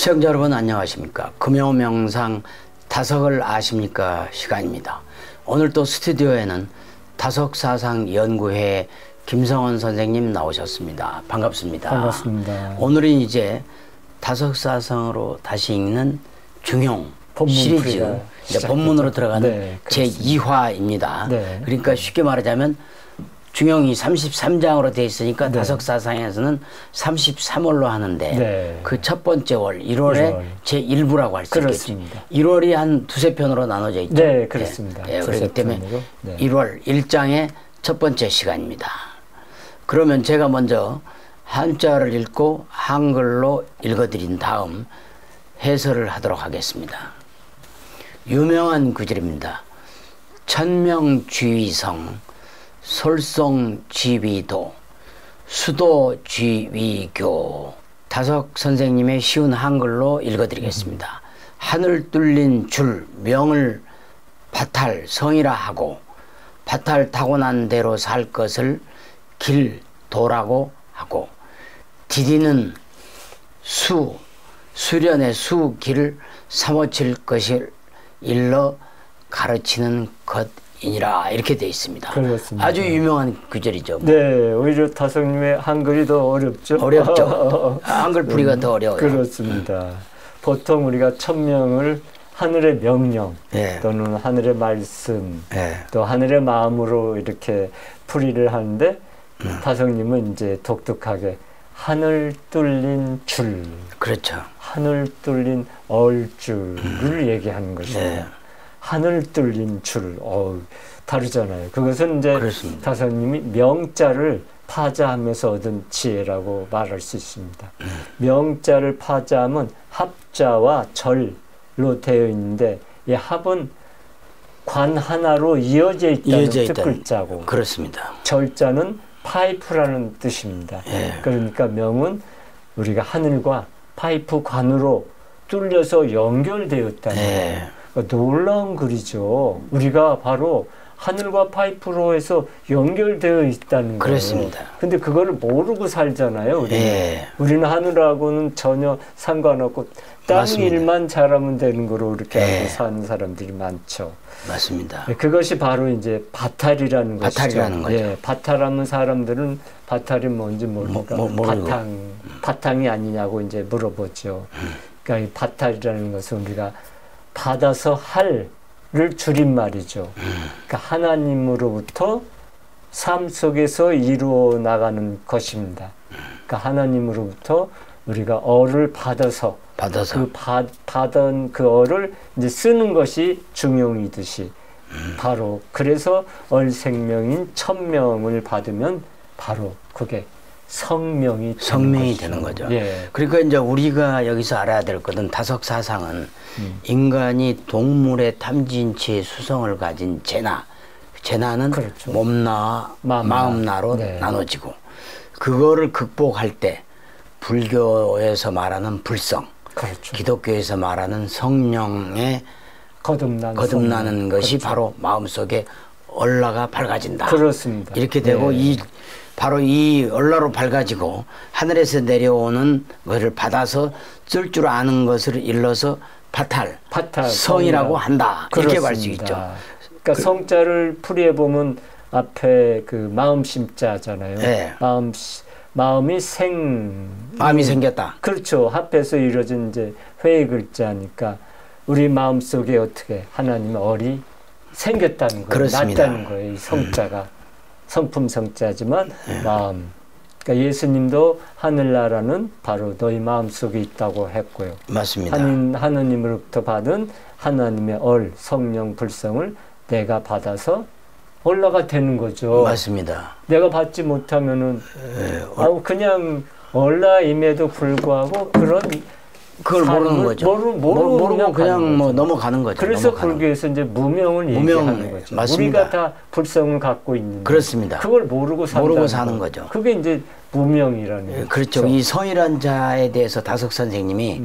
시청자 여러분 안녕하십니까. 금요명상 다석을 아십니까 시간입니다. 오늘 또 스튜디오에는 다석사상연구회 김성원 선생님 나오셨습니다. 반갑습니다. 반갑습니다. 오늘은 이제 다석사상으로 다시 읽는 중용 시리즈 이제 본문으로 들어가는 제2화입니다. 네. 그러니까 쉽게 말하자면 중용이 33장으로 되어 있으니까 네. 다석사상에서는 33월로 하는데 네. 그 첫 번째 월 1월에 제1부라고 할 수 있겠죠. 1월이 한 두세 편으로 나눠져 있죠. 네, 그렇습니다. 네. 그렇기 때문에 네. 1월 1장의 첫 번째 시간입니다. 그러면 제가 먼저 한자를 읽고 한글로 읽어드린 다음 해설을 하도록 하겠습니다. 유명한 구절입니다. 천명쥐위성 솔송쥐위도 수도쥐위교. 다석 선생님의 쉬운 한글로 읽어드리겠습니다. 하늘 뚫린 줄 명을 바탈 성이라 하고 바탈 타고난 대로 살 것을 길 도라고 하고 디디는 수련의 길을 사모칠 것을 일러 가르치는 것이니라 이렇게 되어 있습니다. 그렇습니다. 아주 유명한 구절이죠. 네, 오히려 다석님의 한글이 더 어렵죠. 어렵죠. 한글 풀이가 더 어려워요. 그렇습니다. 보통 우리가 천명을 하늘의 명령 네. 또는 하늘의 말씀 네. 또 하늘의 마음으로 이렇게 풀이를 하는데 다석님은 이제 독특하게 하늘 뚫린 줄, 그렇죠. 하늘 뚫린 얼줄을 얘기하는 것입니다. 네. 하늘 뚫린 줄, 다르잖아요. 그것은 이제 그렇습니다. 다석님이 명자를 파자하면서 얻은 지혜라고 말할 수 있습니다. 명자를 파자하면 합자와 절로 되어 있는데 이 합은 관 하나로 이어져 있다는 뜻글자고 그렇습니다. 절자는 파이프라는 뜻입니다. 예. 그러니까 명은 우리가 하늘과 파이프 관으로 뚫려서 연결되었다는 거예요. 그러니까 놀라운 글이죠. 우리가 바로 하늘과 파이프로 해서 연결되어 있다는 거예요. 그렇습니다. 근데 그거를 모르고 살잖아요. 우리는 하늘하고는 전혀 상관없고 땅 맞습니다. 일만 잘하면 되는 거로 이렇게 예. 알고 사는 사람들이 많죠. 맞습니다. 그것이 바로 이제 바탈이라는 것이죠. 바탈이라는 거죠. 예, 바탈하면 사람들은 바탈이 뭔지 모르니까 바탕이 아니냐고 이제 물어보죠. 그러니까 이 바탈이라는 것은 우리가 받아서 할을 줄임말이죠. 그러니까 하나님으로부터 삶 속에서 이루어 나가는 것입니다. 그러니까 하나님으로부터 우리가 어를 받아서 그 받은 그 어를 이제 쓰는 것이 중용이듯이 바로 그래서 얼생명인 천명을 받으면 바로 그게 성명이 되는 거죠. 예. 그러니까 이제 우리가 여기서 알아야 될 것은 다석사상은 인간이 동물의 탐진치의 수성을 가진 재나는 그렇죠. 몸나 마음나로 네. 나눠지고 그거를 극복할 때 불교에서 말하는 불성, 그렇죠. 기독교에서 말하는 성령의 거듭나는 것이 그렇죠. 바로 마음속에 얼라가 밝아진다. 그렇습니다. 이렇게 되고 바로 이 얼라로 밝아지고 하늘에서 내려오는 것을 받아서 쓸 줄 아는 것을 일러서 바탈 성이라고 한다. 이렇게 말 수 있죠. 그러니까 성자를 풀이해 보면 앞에 그 마음심자잖아요. 네. 마음이 생겼다. 그렇죠. 합해서 이루어진 이제 회의 글자니까 우리 마음 속에 어떻게 하나님의 얼이 생겼다는 거예요. 그렇습니다. 났다는 거예요. 이 성자가 성품 성자지만 마음. 그러니까 예수님도 하늘나라는 바로 너희 마음 속에 있다고 했고요. 맞습니다. 하느님으로부터 받은 하나님의 성령 불성을 내가 받아서 얼라가 되는 거죠. 맞습니다. 내가 받지 못하면은 그냥 얼라임에도 불구하고 그걸 모르는 거죠. 모르고 그냥 넘어가는 거죠. 그래서 불교에서 이제 무명을 얘기하는 거죠. 맞습니다. 우리가 다 불성을 갖고 있는데 그렇습니다. 그걸 모르고 사는 거죠. 그게 이제 무명이라는 그렇죠. 이 성이란 자에 대해서 다석 선생님이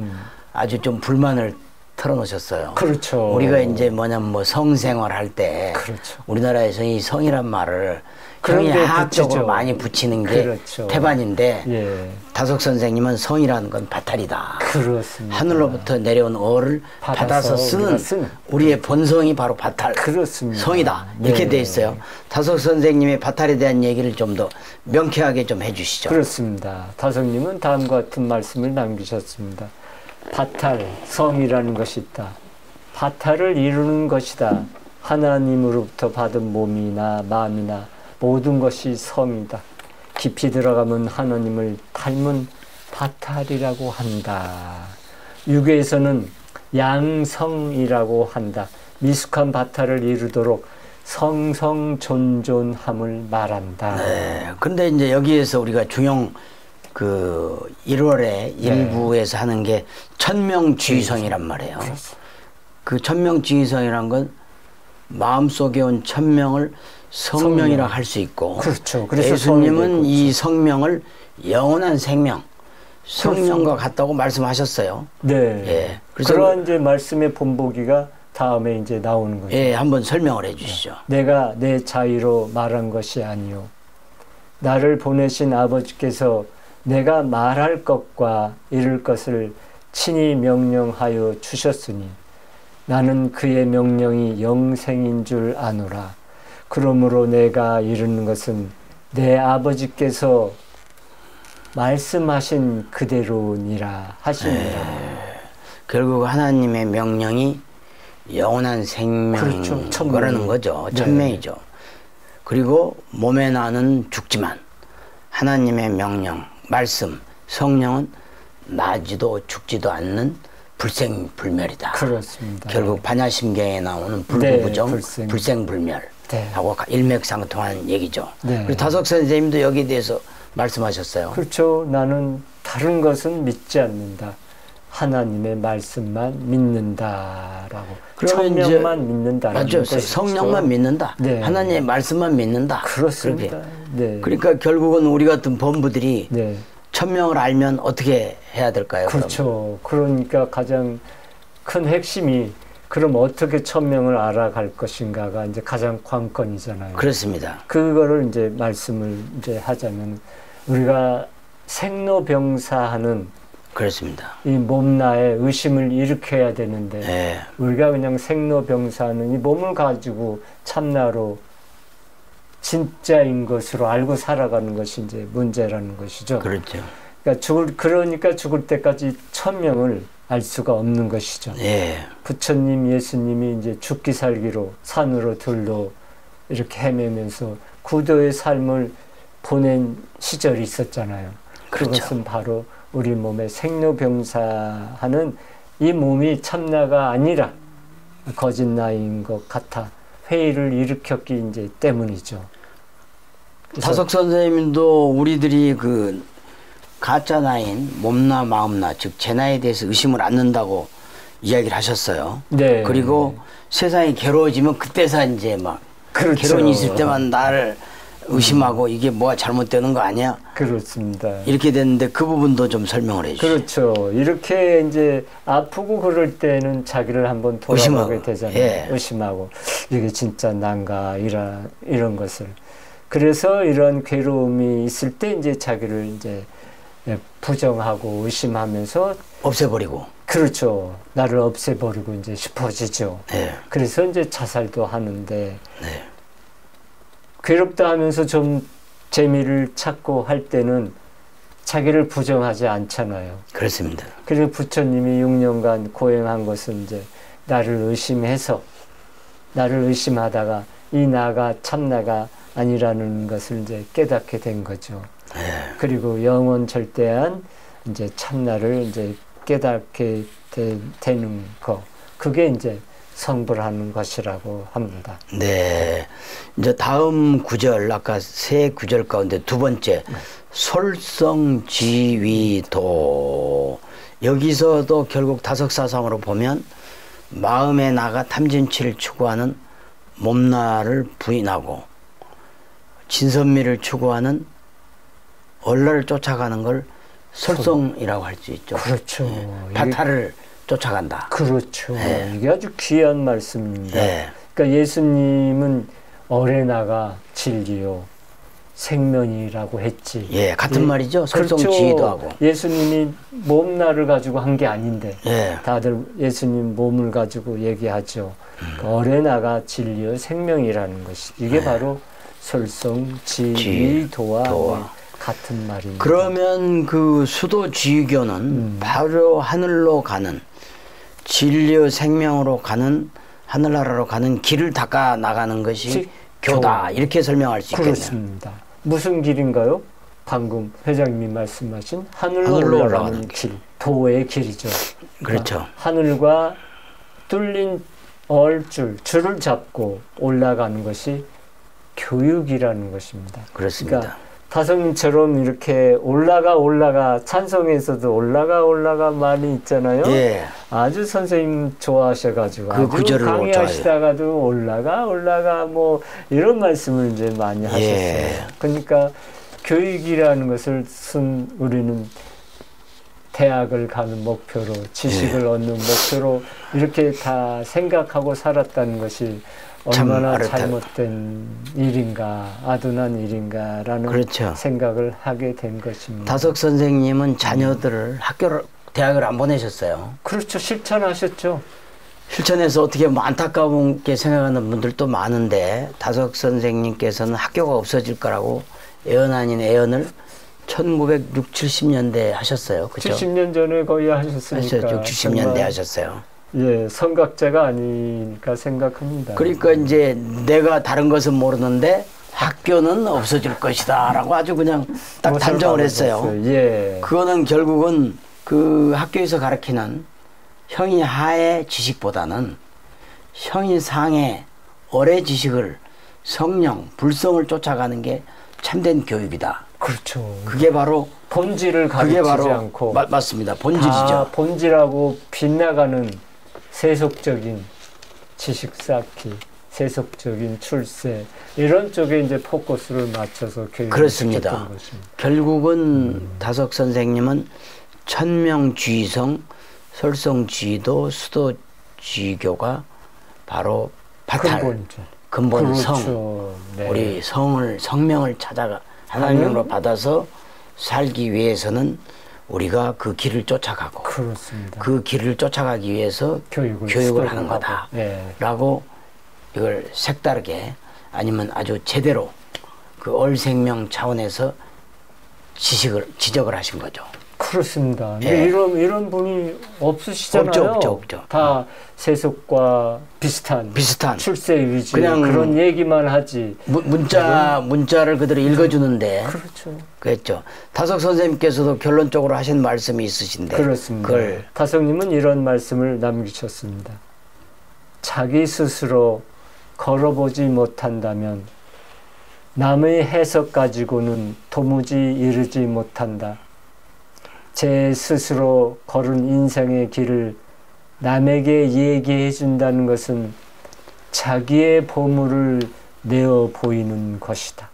아주 좀 불만을 털어놓으셨어요. 그렇죠. 우리가 이제 뭐냐면 뭐 성생활 할 때 그렇죠. 우리나라에서 이 성이란 말을 굉장히 하학적으로 많이 붙이는 게 그렇죠. 태반인데 예. 다속 선생님은 성이라는 건 바탈이다. 그렇습니다. 하늘로부터 내려온 어를 받아서 쓰는 우리의 본성이 바로 바탈. 그렇습니다. 성이다. 이렇게 네. 돼 있어요. 다속 선생님의 바탈에 대한 얘기를 좀 더 명쾌하게 좀 해주시죠. 그렇습니다. 다속님은 다음과 같은 말씀을 남기셨습니다. 바탈, 성이라는 것이 있다. 바탈을 이루는 것이다. 하나님으로부터 받은 몸이나 마음이나 모든 것이 성이다. 깊이 들어가면 하나님을 닮은 바탈이라고 한다. 유교에서는 양성이라고 한다. 미숙한 바탈을 이루도록 성성존존함을 말한다. 네. 근데 이제 여기에서 우리가 중용 그 1월에 일부에서 하는 게 천명주의성이란 말이에요. 그 천명주의성이란 건 마음속에 온 천명을 성명이라 할 수 있고, 그렇죠. 그래서 예수님은 이 성명을 영원한 생명, 성령과 같다고 말씀하셨어요. 네. 예. 그래서 그러한 이제 말씀의 본보기가 다음에 이제 나오는 거죠. 예, 한번 설명을 해주시죠. 내가 내 자의로 말한 것이 아니요, 나를 보내신 아버지께서 내가 말할 것과 이룰 것을 친히 명령하여 주셨으니 나는 그의 명령이 영생인 줄 아노라. 그러므로 내가 이루는 것은 내 아버지께서 말씀하신 그대로니라 하시니라. 결국 하나님의 명령이 영원한 생명인 그렇죠. 거라는 거죠. 천명이죠. 그리고 몸에 나는 죽지만 하나님의 명령, 말씀, 성령은 나지도 죽지도 않는 불생불멸이다. 그렇습니다. 결국 반야심경에 나오는 불구부정, 네, 불생불멸하고 네. 일맥상통하는 얘기죠. 네. 그리고 다속 선생님도 여기에 대해서 말씀하셨어요. 그렇죠. 나는 다른 것은 믿지 않는다. 하나님의 말씀만 믿는다라고. 성령만 믿는다라는 맞죠. 것이죠. 성령만 믿는다. 네. 하나님의 말씀만 믿는다. 그렇습니다. 네. 그러니까 결국은 우리 같은 범부들이 네. 천명을 알면 어떻게 해야 될까요? 그렇죠. 그러니까 가장 큰 핵심이 그럼 어떻게 천명을 알아갈 것인가가 이제 가장 관건이잖아요. 그렇습니다. 그거를 이제 말씀을 이제 하자면 우리가 생로병사하는 그렇습니다. 이 몸나에 의심을 일으켜야 되는데 네. 우리가 그냥 생로병사하는 이 몸을 가지고 참나로 진짜인 것으로 알고 살아가는 것이 이제 문제라는 것이죠. 그렇죠. 그러니까 죽을 때까지 천명을 알 수가 없는 것이죠. 예. 부처님, 예수님이 이제 죽기 살기로 산으로 들로 이렇게 헤매면서 구도의 삶을 보낸 시절이 있었잖아요. 그렇죠. 그것은 바로 우리 몸에 생로병사하는 이 몸이 참나가 아니라 거짓 나인 것 같아 회의를 일으켰기 이제 때문이죠. 다속 선생님도 우리들이 그 가짜 나인 몸나 마음나 즉 제 나에 대해서 의심을 않는다고 이야기를 하셨어요. 네. 그리고 세상이 괴로워지면 그때서 이제 막 그렇죠. 괴로움이 있을 때만 나를 의심하고 이게 뭐가 잘못되는 거 아니야? 그렇습니다. 이렇게 됐는데 그 부분도 좀 설명을 해 주시죠. 그렇죠. 이렇게 이제 아프고 그럴 때는 자기를 한번 돌아보게 되잖아요. 예. 의심하고 이게 진짜 난가 이런 것을. 그래서 이런 괴로움이 있을 때 이제 자기를 이제 부정하고 의심하면서 없애버리고. 그렇죠. 나를 없애버리고 이제 싶어지죠. 네. 그래서 이제 자살도 하는데 네. 괴롭다 하면서 좀 재미를 찾고 할 때는 자기를 부정하지 않잖아요. 그렇습니다. 그래서 부처님이 6년간 고행한 것은 이제 나를 의심해서 나를 의심하다가 이 나가 참나가 아니라는 것을 이제 깨닫게 된 거죠. 네. 그리고 영원 절대한 이제 참나를 이제 깨닫게 되는 거. 그게 이제 성불하는 것이라고 합니다. 네. 이제 다음 구절, 아까 세 구절 가운데 두 번째, 솔성지위도. 여기서도 결국 다석사상으로 보면 마음의 나가 탐진치를 추구하는 몸나를 부인하고 진선미를 추구하는 얼라를 쫓아가는 걸 솔성이라고 할 수 있죠. 그렇죠. 바탈을 쫓아간다. 그렇죠. 네. 이게 아주 귀한 말씀입니다. 네. 그러니까 예수님은 어레나가 진리요 생명이라고 했지. 예, 같은 말이죠. 설성지휘도 그렇죠. 하고. 예수님이 몸날을 가지고 한 게 아닌데 다들 예수님 몸을 가지고 얘기하죠. 어레나가 진리요 생명이라는 것이 이게 바로 설성지휘도와 같은 말입니다. 그러면 그 수도지휘교는 바로 하늘로 가는 진리의 생명으로 가는 하늘나라로 가는 길을 닦아 나가는 것이 교다 이렇게 설명할 수 있겠네요. 그렇습니다. 무슨 길인가요? 방금 회장님이 말씀하신 하늘로 올라가는 길, 도의 길이죠. 그렇죠. 그러니까 하늘과 뚫린 줄을 잡고 올라가는 것이 교육이라는 것입니다. 그렇습니다. 그러니까 다성님처럼 이렇게 올라가 찬송에서도 올라가 많이 있잖아요. 예. 아주 선생님 좋아하셔가지고 그 구절을 강의하시다가도 올라가 뭐 이런 말씀을 이제 많이 하셨어요. 예. 그러니까 교육이라는 것을 우리는 대학을 가는 목표로 지식을 얻는 목표로 이렇게 다 생각하고 살았다는 것이 얼마나 잘못된 일인가, 아둔한 일인가라는 그렇죠. 생각을 하게 된 것입니다. 다석 선생님은 자녀들을 대학을 안 보내셨어요. 그렇죠. 실천하셨죠. 실천해서 어떻게 뭐 안타깝게 생각하는 분들도 많은데 다석 선생님께서는 학교가 없어질 거라고 애언 아닌 애언을 1960, 70년대 하셨어요. 그죠? 70년 전에 거의 하셨으니까. 60년대 하셨어요. 예, 선각자가 아니니까 생각합니다. 그러니까 이제 내가 다른 것은 모르는데 학교는 없어질 것이다 라고 아주 그냥 딱 단정을 했어요. 예. 그거는 결국은 그 학교에서 가르치는 형이 하의 지식보다는 형이 상의 어의 지식을 성령, 불성을 쫓아가는 게 참된 교육이다. 그렇죠. 그게 바로 본질을 가르치지 않고 맞습니다. 본질이죠. 본질하고 빗나가는 세속적인 지식 쌓기, 세속적인 출세 이런 쪽에 이제 포커스를 맞춰서 교육을 시켰던 것입니다. 결국은 다석 선생님은 천명주의성, 설성주의도, 수도주의교가 바로 바탈, 근본성, 그렇죠. 네. 우리 성명을 찾아가 하나님으로 받아서 살기 위해서는 우리가 그 길을 쫓아가고 그렇습니다. 그 길을 쫓아가기 위해서 교육을 하는 거다 라고 이걸 색다르게 아니면 아주 제대로 그 얼생명 차원에서 지적을 하신 거죠. 그렇습니다. 근데 이런 분이 없으시잖아요. 없죠. 다 세속과 비슷한 출세 위주 그냥 그런 얘기만 하지. 문자를 그대로 읽어주는데. 그렇죠. 그랬죠. 다석 선생님께서도 결론적으로 하신 말씀이 있으신데. 그렇습니다. 다석님은 이런 말씀을 남기셨습니다. 자기 스스로 걸어보지 못한다면 남의 해석 가지고는 도무지 이르지 못한다. 제 스스로 걸은 인생의 길을 남에게 얘기해 준다는 것은 자기의 보물을 내어 보이는 것이다.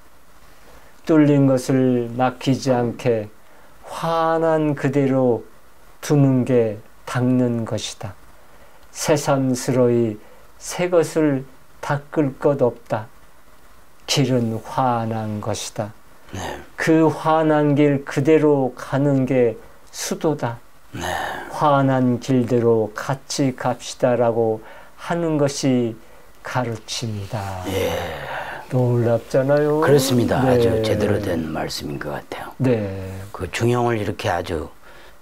뚫린 것을 막히지 않게 환한 그대로 두는 게 닦는 것이다. 새삼스러이 새 것을 닦을 것 없다. 길은 환한 것이다. 그 환한 길 그대로 가는 게 수도다. 환한 길대로 같이 갑시다라고 하는 것이 가르침이다. 놀랍잖아요. 그렇습니다. 아주 제대로 된 말씀인 것 같아요. 그 중용을 이렇게 아주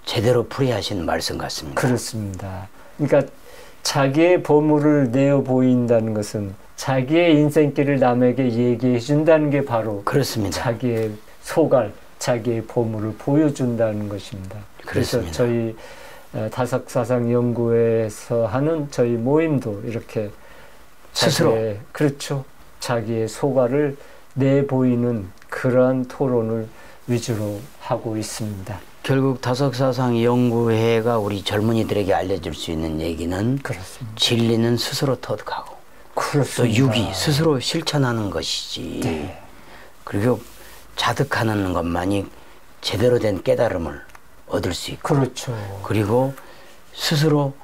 제대로 풀이하신 말씀 같습니다. 그렇습니다. 그러니까 자기의 보물을 내어 보인다는 것은 자기의 인생길을 남에게 얘기해 준다는 게 바로 그렇습니다. 자기의 소갈, 자기의 보물을 보여준다는 것입니다. 그렇습니다. 그래서 저희 다석사상연구회에서 하는 저희 모임도 이렇게 스스로 그렇죠. 자기의 소갈을 내보이는 그러한 토론을 위주로 하고 있습니다. 결국 다석사상연구회가 우리 젊은이들에게 알려줄 수 있는 얘기는 그렇습니다. 진리는 스스로 터득하고 그렇습니다. 또 육이 스스로 실천하는 것이지. 그리고 자득하는 것만이 제대로 된 깨달음을 얻을 수 있고 그렇죠. 그리고 스스로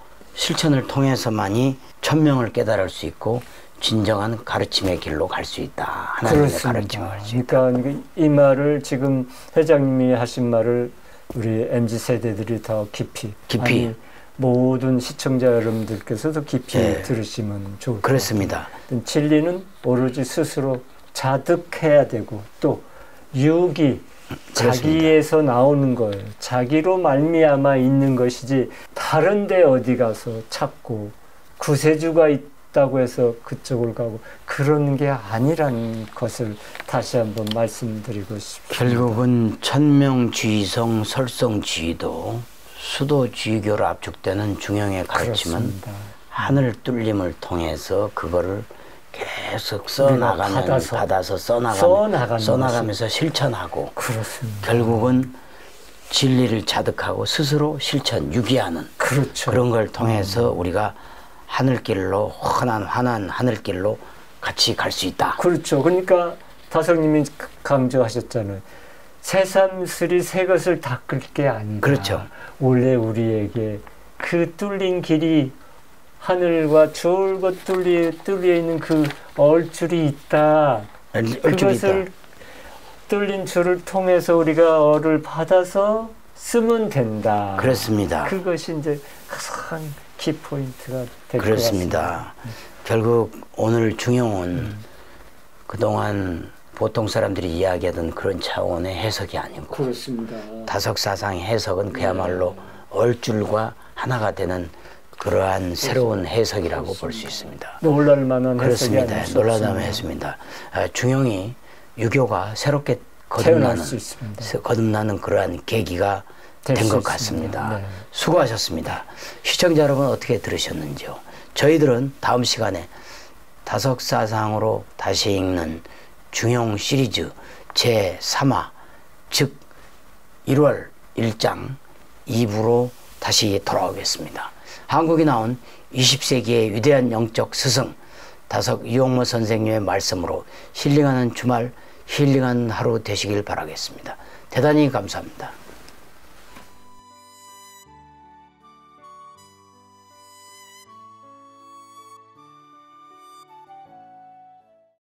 실천을 통해서만이 천명을 깨달을 수 있고 진정한 가르침의 길로 갈 수 있다. 하나님의 가르침을 갈 수 있다. 그러니까 이 말을 지금 회장님이 하신 말을 우리 MZ 세대들이 더 깊이 아니, 모든 시청자 여러분들께서도 깊이 들으시면 좋을 것 그렇습니다. 같아요. 진리는 오로지 스스로 자득해야 되고 또 유기 자기에서 나오는 거예요. 자기로 말미암아 있는 것이지 다른 데 어디 가서 찾고 구세주가 있다고 해서 그쪽을 가고 그런 게 아니라는 것을 다시 한번 말씀드리고 싶습니다. 결국은 천명주의성 설성주의도 수도주의교로 압축되는 중용의 가르침은 그렇습니다. 하늘 뚫림을 통해서 그거를 계속 받아서 써나가면서 실천하고 그렇습니다. 결국은 진리를 자득하고 스스로 실천, 유기하는 그렇죠. 그런 걸 통해서 우리가 하늘길로 환한 하늘길로 같이 갈 수 있다. 그렇죠. 그러니까 다성님이 강조하셨잖아요. 새삼스리 새 것을 닦을 게 아니다. 그렇죠. 원래 우리에게 그 뚫린 길이 하늘과 줄곧 뚫려 있는 그 얼줄이 있다. 그것을 뚫린 줄을 통해서 우리가 얼을 받아서 쓰면 된다. 그렇습니다. 그것이 이제 가장 키포인트가 될 것 같습니다. 그렇습니다. 결국 오늘 중용은 그동안 보통 사람들이 이야기하던 그런 차원의 해석이 아니고 그렇습니다. 다석사상의 해석은 그야말로 얼줄과 하나가 되는 그러한 새로운 해석이라고 볼 수 있습니다. 놀랄만한 해석이 아닐 수 그렇습니다. 놀랄만한 해석입니다. 중용이 유교가 새롭게 거듭나는 그러한 계기가 된 것 같습니다. 네. 수고하셨습니다. 시청자 여러분 어떻게 들으셨는지요? 저희들은 다음 시간에 다석사상으로 다시 읽는 중용 시리즈 제3화 즉 1월 1장 2부로 다시 돌아오겠습니다. 한국에 나온 20세기의 위대한 영적 스승 다석 이용모 선생님의 말씀으로 힐링하는 주말, 힐링하는 하루 되시길 바라겠습니다. 대단히 감사합니다.